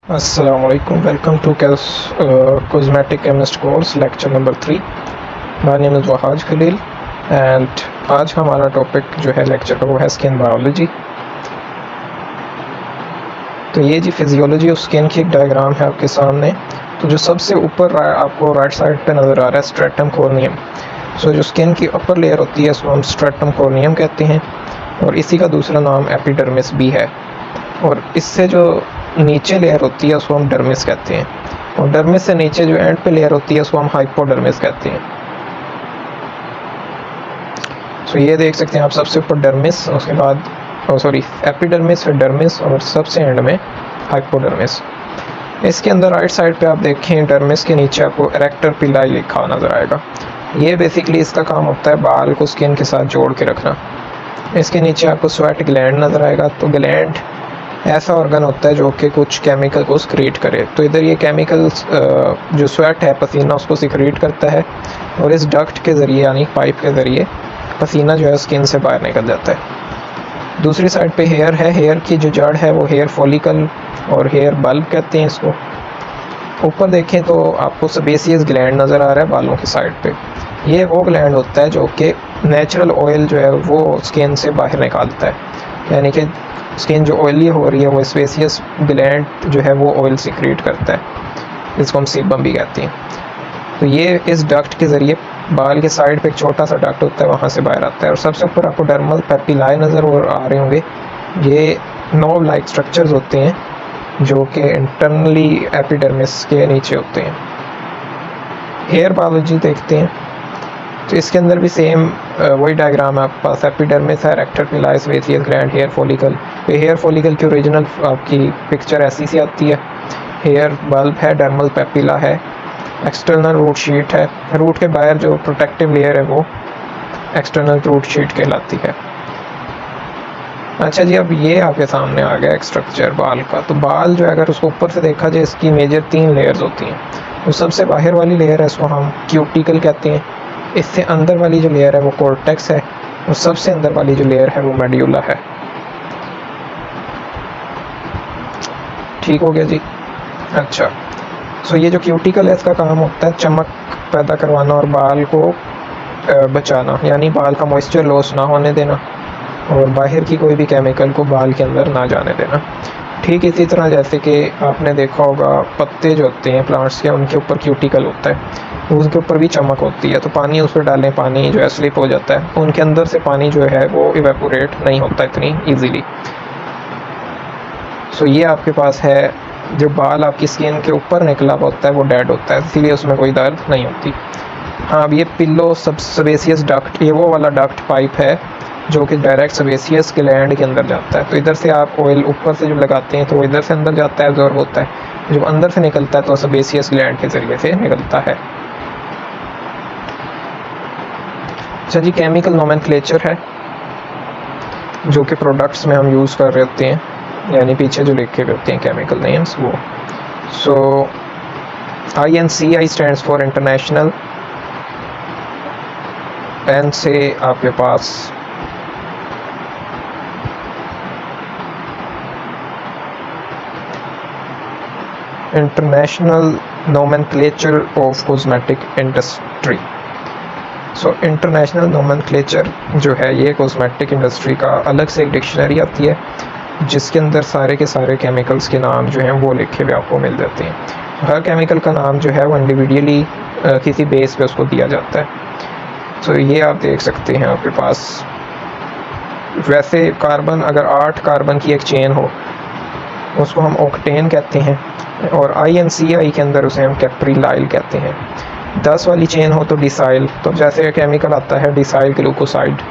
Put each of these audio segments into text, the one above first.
Assalamualaikum. Welcome to Cosmetic Chemist course lecture number 3. My name is Wahaj Khalil and आज हमारा topic जो है lecture का वो है स्किन बायोलॉजी। तो ये जी फिजियोलॉजी ऑफ स्किन की एक डायग्राम है आपके सामने। तो जो सबसे ऊपर आपको राइट साइड पे नज़र आ रहा है स्ट्रेटम कोर्नियम। सो जो स्किन की अपर लेयर होती है उसको हम स्ट्रेटम कोर्नियम कहते हैं और इसी का दूसरा नाम एपिडर्मिस भी है। और इससे जो नीचे लेयर होती है उसको हम डर्मिस कहते हैं और डर्मिस से नीचे जो एंड पे लेयर होती है उसको हम हाइपोडर्मिस कहते हैं। सो ये देख सकते हैं आप, सबसे ऊपर डर्मिस, उसके बाद एपिडर्मिस, फिर डर्मिस और सबसे एंड में हाइपोडर्मिस। इसके अंदर राइट साइड पे आप देखें डर्मिस के नीचे आपको एरेक्टर पिलाई लिखा नज़र आएगा। ये बेसिकली इसका काम होता है बाल को स्किन के साथ जोड़ के रखना। इसके नीचे आपको स्वेट ग्लैंड नज़र आएगा। तो ग्लैंड ऐसा ऑर्गन होता है जो कि कुछ केमिकल को सिक्रीट करे। तो इधर ये केमिकल्स जो स्वेट है, पसीना, उसको सिक्रीट करता है और इस डक्ट के ज़रिए यानी पाइप के ज़रिए पसीना जो है स्किन से बाहर निकल जाता है। दूसरी साइड पे हेयर है। हेयर की जो जड़ है वो हेयर फॉलिकल और हेयर बल्ब कहते हैं इसको। ऊपर देखें तो आपको सेबेसियस ग्लैंड नज़र आ रहा है बालों की साइड पे। ये वो ग्लैंड होता है जो कि नेचुरल ऑयल जो है वो स्किन से बाहर निकालता है, यानी कि स्किन जो ऑयली हो रही है वो स्पेसियस ग्लैंड जो है वो ऑयल सिक्रीट करता है, इसको हम सीबम भी कहते हैं। तो ये इस डक्ट के ज़रिए बाल के साइड पे एक छोटा सा डक्ट होता है, वहाँ से बाहर आता है। और सबसे ऊपर आपको डर्मल पेपिलाई नज़र आ रहे होंगे। ये नोव लाइक स्ट्रक्चर्स होते हैं जो कि इंटरनली एपिडर्मिस के नीचे होते हैं। हेयर बायोलॉजी देखते हैं तो इसके अंदर भी सेम वही डायग्राम है आपके पास। एपिडर्मिस है, arrector pili, sebaceous gland, hair follicle. Hair follicle की ओरिजिनल आपकी पिक्चर ऐसी सी आती है। हेयर बल्ब है, डर्मल पेपिला है, एक्सटर्नल रूट शीट है। रूट के बाहर जो प्रोटेक्टिव लेयर है वो एक्सटर्नल रूट शीट कहलाती है। अच्छा जी, अब ये आपके सामने आ गया एक स्ट्रक्चर बाल का। तो बाल जो है अगर उसको ऊपर से देखा जाए इसकी मेजर 3 लेयर्स होती हैं। तो सबसे बाहर वाली लेयर है इसको हम क्यूटिकल कहते हैं। इससे अंदर वाली जो लेयर है वो कॉर्टेक्स है और सबसे अंदर वाली जो लेयर है वो मेड्यूला है। ठीक हो गया जी। अच्छा, सो ये जो क्यूटिकल है इसका काम होता है चमक पैदा करवाना और बाल को बचाना, यानी बाल का मॉइस्चर लॉस ना होने देना और बाहर की कोई भी केमिकल को बाल के अंदर ना जाने देना। ठीक इसी तरह जैसे कि आपने देखा होगा पत्ते जो होते हैं प्लांट्स के, उनके ऊपर क्यूटिकल होता है, उसके ऊपर भी चमक होती है। तो पानी उस पर डालें, पानी जो है स्लिप हो जाता है, तो उनके अंदर से पानी जो है वो इवेपोरेट नहीं होता इतनी ईजीली। सो ये आपके पास है जो बाल आपकी स्किन के ऊपर निकला होता है वो डेड होता है, इसीलिए उसमें कोई दर्द नहीं होती। हाँ, अब ये पिल्लो सेबेसियस डक्ट, ये वो वाला डक्ट पाइप है जो कि डायरेक्ट सेबेसियस ग्लैंड के अंदर जाता है। तो इधर से आप ऑयल ऊपर से जो लगाते हैं तो वो इधर से अंदर जाता है, एब्जॉर्ब होता है। जब अंदर से निकलता है तो सेबेसियस ग्लैंड के ज़रिए से निकलता है। अच्छा जी, केमिकल नोमेनक्लेचर है जो कि प्रोडक्ट्स में हम यूज़ कर रहे होते हैं, यानी पीछे जो लिखे हुए होते हैं केमिकल नेम्स वो। So INCI stands for international. N से आपके पास international nomenclature of cosmetic industry. So international nomenclature जो है ये कॉस्मेटिक इंडस्ट्री का अलग से एक डिक्शनरी आती है जिसके अंदर सारे के सारे केमिकल्स के नाम जो हैं वो लिखे हुए आपको मिल जाते हैं। हर केमिकल का नाम जो है वो इंडिविजुअली किसी बेस पे उसको दिया जाता है। तो ये आप देख सकते हैं आपके पास। वैसे कार्बन, अगर 8 कार्बन की एक चेन हो उसको हम ऑक्टेन कहते हैं और INCI के अंदर उसे हम कैप्रिलाइल कहते हैं। 10 वाली चेन हो तो डिसाइल। तो जैसे केमिकल आता है decyl glucoside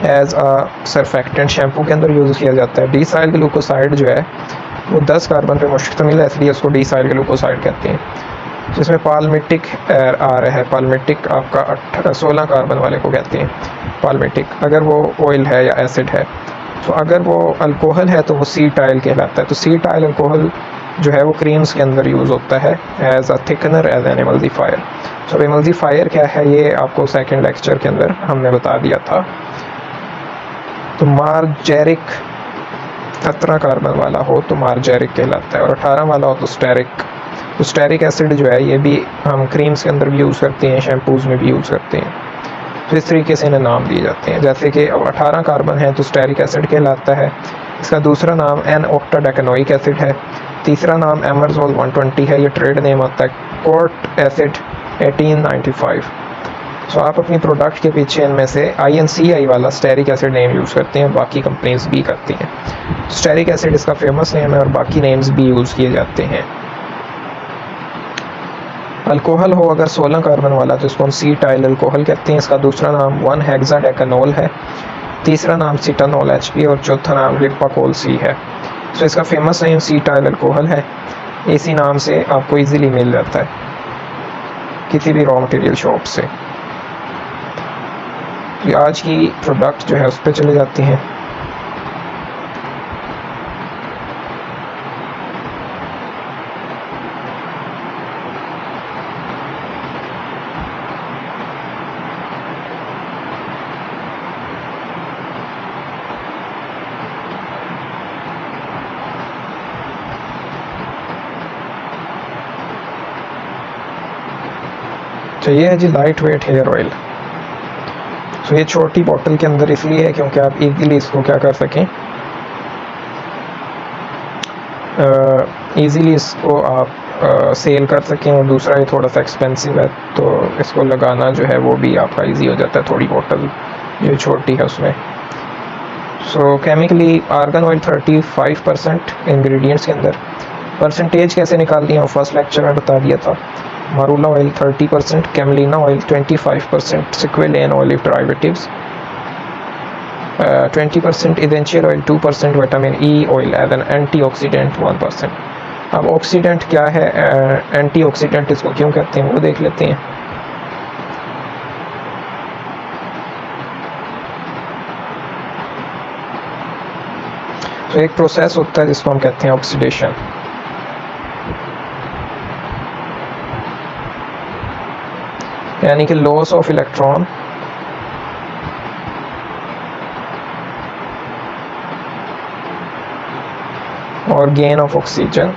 as a surfactant, shampoo के अंदर यूज़ किया जाता है। डिसाइल ग्लूकोसाइड जो है वो 10 कार्बन पे मुश्तमिल है, इसलिए उसको डिसाइल ग्लूकोसाइड कहते हैं। जिसमें पालमेटिक आ रहा है। पालमेटिक आपका 16 कार्बन वाले को कहते हैं पालमेटिक, अगर वो ऑयल है या एसिड है। तो अगर वो अल्कोहल है तो वो सीटाइल कहलाता है। तो सीटाइल अल्कोहल जो है वो क्रीम्स के अंदर यूज़ होता है as a thickener, as an emulsifier. तो एमल्सिफायर क्या है ये आपको सेकंड लेक्चर के अंदर हमने बता दिया था। तो मार्जेरिक 17 कार्बन वाला हो तो मार्जेरिक कहलाता है, और 18 वाला हो तो स्टेरिक। तो स्टेरिक एसिड जो है ये भी हम क्रीम्स के अंदर भी यूज़ करते हैं, शैम्पूज़ में भी यूज़ करते हैं। तो इस तरीके से इन्हें नाम दिए जाते हैं। जैसे कि अब 18 कार्बन है तो स्टेरिक एसिड कहलाता है। इसका दूसरा नाम एन ऑक्टाडेकेनोइक एसिड है। तीसरा नाम एमरजोल 120 है, ये ट्रेड नेम होता है। Court acid 1895। सो आप अपनी प्रोडक्ट के पीछे इनमें से INCI वाला स्टेरिक एसिड नेम यूज़ करते हैं, बाकी कंपनीज भी करती हैं। स्टेरिक एसिड इसका फेमस नेम है और बाकी नेम्स भी यूज़ किए जाते हैं। अल्कोहल हो अगर 16 कार्बन वाला तो इसको हम C-टाइल अल्कोहल कहते हैं। इसका दूसरा नाम 1-हेक्साडेकेनोल है, तीसरा नाम सिटानोल HP और चौथा नाम लिपाकोल C है। तो इसका फेमस नेम C-टाइल अल्कोहल है। इसी नाम से आपको इजीली मिल जाता है किसी भी रॉ मटेरियल शॉप से। तो आज की प्रोडक्ट जो है उस पर चले जाते हैं। तो ये है जी लाइट वेट हेयर ऑयल। तो ये छोटी बोतल के अंदर इसलिए है क्योंकि आप इजीली इसको क्या कर सकें, इजीली इसको आप सेल कर सकें। और दूसरा ये थोड़ा सा एक्सपेंसिव है तो इसको लगाना जो है वो भी आपका इजी हो जाता है, थोड़ी बोतल जो छोटी है उसमें। सो केमिकली आर्गन ऑयल 35% इंग्रेडिएंट्स के अंदर। परसेंटेज कैसे निकालती हैं वो फर्स्ट लेक्चर में बता दिया था। Marula oil 30%, camelina oil 25%, squalane olive derivatives 20%, essential oil 2%, vitamin E oil as an antioxidant 1%। अब ऑक्सीडेंट क्या है, एंटीऑक्सीडेंट इसको क्यों कहते हैं वो देख लेते हैं। तो एक प्रोसेस होता है जिसको हम कहते हैं ऑक्सीडेशन। यानी कि लॉस ऑफ इलेक्ट्रॉन और gain of oxygen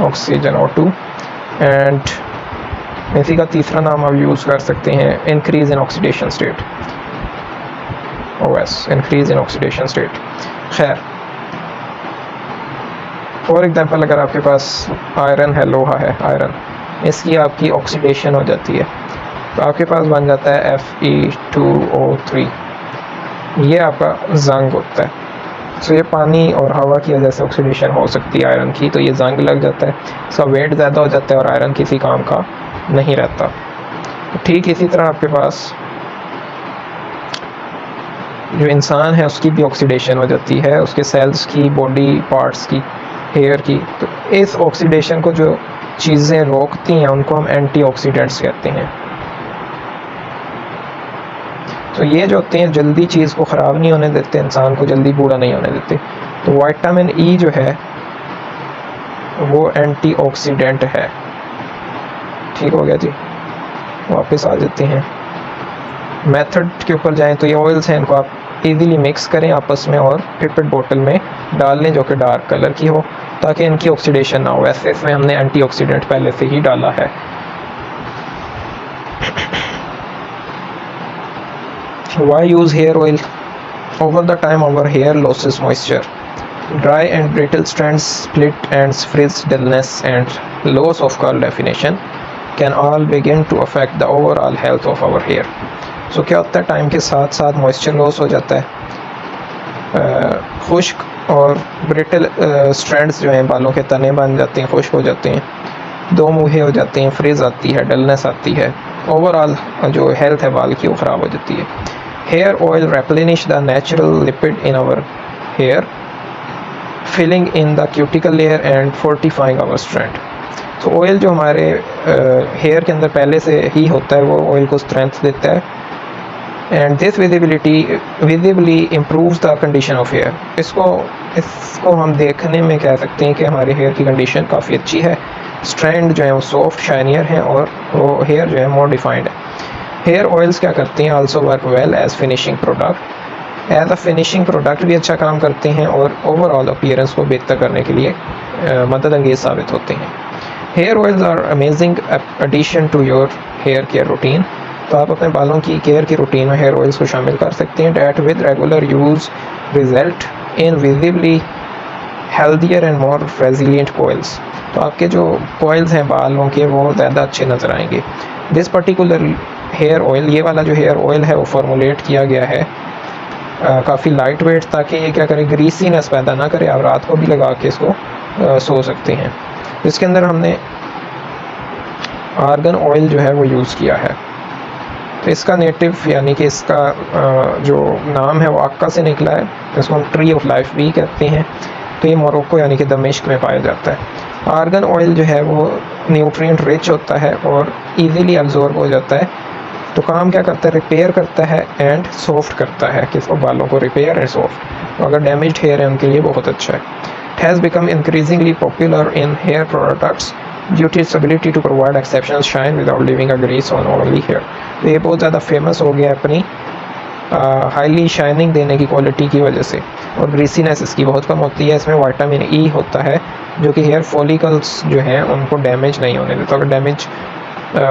oxygen O2। And इसी का तीसरा नाम आप यूज़ कर सकते हैं increase in oxidation state, OS, increase in oxidation state. खैर, फॉर एग्जांपल अगर आपके पास आयरन है, लोहा है आयरन, इसकी आपकी ऑक्सीडेशन हो जाती है तो आपके पास बन जाता है Fe2O3। ये आपका जंग होता है। तो ये पानी और हवा की वजह से ऑक्सीडेशन हो सकती है आयरन की, तो ये जंग लग जाता है, इसका वेट ज़्यादा हो जाता है और आयरन किसी काम का नहीं रहता। ठीक इसी तरह आपके पास जो इंसान है उसकी भी ऑक्सीडेशन हो जाती है, उसके सेल्स की, बॉडी पार्ट्स की, हेयर की। तो इस ऑक्सीडेशन को जो चीज़ें रोकती हैं उनको हम एंटीऑक्सीडेंट्स कहते हैं। तो ये जो होते हैं जल्दी चीज़ को ख़राब नहीं होने देते, इंसान को जल्दी बूढ़ा नहीं होने देते। तो विटामिन E जो है वो एंटीऑक्सीडेंट है। ठीक हो गया जी, वापस आ जाते हैं मेथड के ऊपर जाएं। तो ये ऑयल्स हैं, इनको आप इजीली मिक्स करें आपस में और पिपेट बोतल में डाल लें जो कि डार्क कलर की हो, ताकि इनकी ऑक्सीडेशन ना हो। वैसे इसमें हमने एंटीऑक्सीडेंट पहले से ही डाला है। Why use hair oil? Over the time our hair loses moisture. Dry and brittle strands, split ends, frizz, dullness and loss of color definition can all begin to affect the overall health of our hair. So क्या होता है, time के साथ साथ moisture loss हो जाता है, खुश्क और ब्रिटल स्ट्रैंड्स जो हैं, बालों के तने बन जाते हैं, खुश्क हो जाते हैं, दो मुँहे हो जाते हैं, फ्रिज आती है, डलनेस आती है, ओवरऑल जो हेल्थ है बाल की वो ख़राब हो जाती है। Hair oil replenish the natural lipid in our hair, filling in the cuticle layer and fortifying our strand. तो ऑयल जो हमारे हेयर के अंदर पहले से ही होता है वो ऑयल को स्ट्रेंथ देता है, and this visibly improves the condition of hair. इसको हम देखने में कह सकते हैं कि हमारे हेयर की कंडीशन काफ़ी अच्छी है। स्ट्रैंड जो है वो सॉफ्ट शाइनियर हैं और वो हेयर जो है मोर डिफाइंड है। हेयर ऑयल्स क्या करते हैं, also work well as finishing product, as a finishing product भी अच्छा काम करते हैं और ओवरऑल अपीयरेंस को बेहतर करने के लिए मदद अंगेज साबित होते हैं। Hair oils are amazing addition to your hair care routine, तो आप अपने बालों की केयर की रूटीन में हेयर ऑयल्स को शामिल कर सकते हैं। That with regular use result in visibly healthier and more resilient coils, तो आपके जो कोयल्स हैं बालों के वो ज़्यादा अच्छे नज़र आएंगे। दिस पर्टिकुलर हेयर ऑयल, ये वाला जो हेयर ऑयल है वो फॉर्मुलेट किया गया है काफ़ी लाइट वेट, ताकि ये क्या करे, ग्रीसीनेस पैदा ना करे। आप रात को भी लगा के इसको सो सकते हैं। इसके अंदर हमने आर्गन ऑयल जो है वो यूज़ किया है। तो इसका नेटिव यानी कि इसका जो नाम है वो अक्का से निकला है, इसको हम ट्री ऑफ लाइफ भी कहते हैं। तो ये मोरक्को यानी कि दमिश्क में पाया जाता है। आर्गन ऑयल जो है वो न्यूट्रिएंट रिच होता है और इजीली एब्जॉर्ब हो जाता है। तो काम क्या करता है, रिपेयर करता है एंड सॉफ्ट करता है, किसको, बालों को रिपेयर एंड सॉफ्ट। तो अगर डैमेज्ड हेयर है उनके लिए बहुत अच्छा है। It has become increasingly popular in hair products due to its ability to provide exceptional shine without leaving a grease on oily hair. तो ये बहुत ज़्यादा फेमस हो गया अपनी हाईली शाइनिंग देने की क्वालिटी की वजह से, और ग्रीसीनेस इसकी बहुत कम होती है। इसमें विटामिन ई होता है जो कि हेयर फॉलिकल्स जो हैं उनको डैमेज नहीं होने देता, अगर डैमेज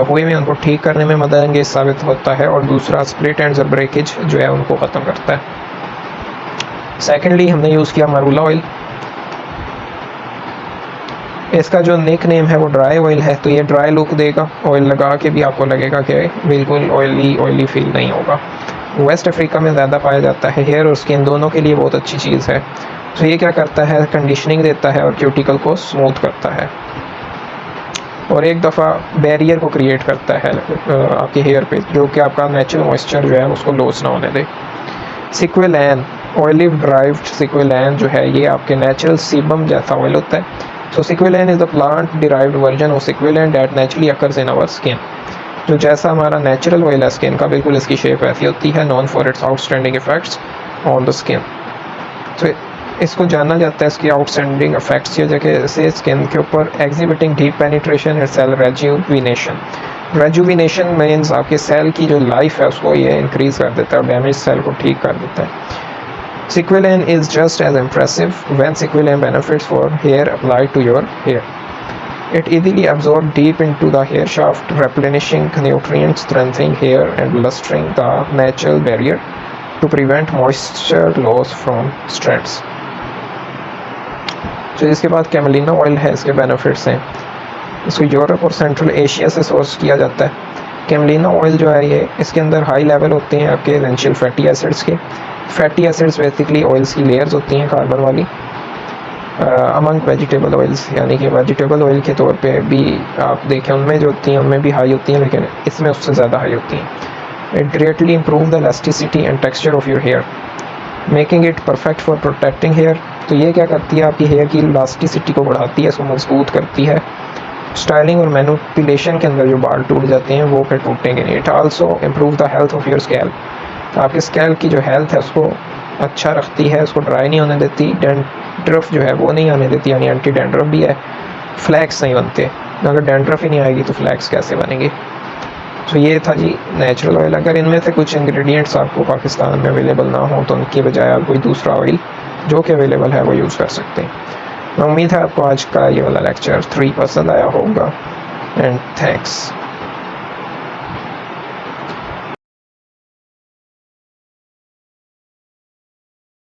हुए में उनको ठीक करने में मददगार साबित होता है। और दूसरा स्प्लिट एंड्स और ब्रेकेज जो है उनको ख़त्म करता है। सेकेंडली हमने यूज़ किया मरूला ऑयल। इसका जो निक नेम है वो ड्राई ऑयल है, तो ये ड्राई लुक देगा, ऑयल लगा के भी आपको लगेगा कि बिल्कुल ऑयली फील नहीं होगा। वेस्ट अफ्रीका में ज़्यादा पाया जाता है, हेयर और स्किन दोनों के लिए बहुत अच्छी चीज़ है। तो ये क्या करता है, कंडीशनिंग देता है और क्यूटिकल को स्मूथ करता है और एक दफ़ा बैरियर को क्रिएट करता है आपके हेयर पे, जो कि आपका नेचुरल मॉइस्चर जो है उसको लॉस ना होने दे। सिक्वेलैन, ऑलिव ड्राइव्ड सिक्वेलैन जो है ये आपके नेचुरल सीबम जैसा ऑयल होता है। So squalane is the plant derived version of squalane that naturally occurs in our skin. जो जैसा हमारा नेचुरल ऑयल है स्किन का, बिल्कुल इसकी शेप ऐसी होती है। Non for its outstanding effects on the skin. तो इसको जाना जाता है इसकी आउटस्टैंडिंग इफेक्ट्स की वजह से स्किन के ऊपर, exhibiting deep penetration and cell rejuvenation. Rejuvenation means आपके सेल की जो लाइफ है उसको ये इंक्रीज कर देता है और डैमेज सेल को ठीक कर देता है। Sequelan is just as impressive when Sequelan benefits for hair applied to your hair. It easily absorbs deep into the hair shaft, replenishing nutrients, strengthening hair and lustering the natural barrier to prevent moisture loss from strands. तो इसके बाद camelina oil है, इसके benefits हैं। इसको Europe और central Asia से source किया जाता है। कैमेलिना ऑयल जो है ये, इसके अंदर हाई लेवल होते हैं आपके एसेंशियल फैटी एसिड्स के। फैटी एसिड्स बेसिकली ऑयल्स की लेयर्स होती हैं कार्बन वाली अमंग वेजिटेबल ऑयल्स, यानी कि वेजिटेबल ऑयल के तौर पे भी आप देखें उनमें जो होती हैं उनमें भी हाई होती हैं, लेकिन इसमें उससे ज़्यादा हाई होती हैं। It greatly improve the elasticity and texture of your hair, making it perfect for protecting hair. तो ये क्या करती है, आपकी हेयर की इलास्टिसिटी को बढ़ाती है, इसको मजबूत करती है। स्टाइलिंग और मैनिपुलेशन के अंदर जो बाल टूट जाते हैं वो फिर टूटेंगे नहीं। It also improve the health of your scalp, आपके स्कैल्प की जो हेल्थ है उसको अच्छा रखती है, उसको ड्राई नहीं होने देती। डैंड्रफ जो है वो नहीं आने देती, यानी एंटी डैंड्रफ भी है। फ्लैक्स नहीं बनते, अगर डैंड्रफ ही नहीं आएगी तो फ्लैक्स कैसे बनेंगे। तो ये था जी नेचुरल ऑयल। अगर इनमें से कुछ इंग्रेडिएंट्स आपको पाकिस्तान में अवेलेबल ना हो तो उनकी बजाय आप कोई दूसरा ऑयल जो कि अवेलेबल है वो यूज़ कर सकते हैं। उम्मीद है आपको आज का ये वाला लेक्चर 3 पसंद आया होगा एंड थैंक्स।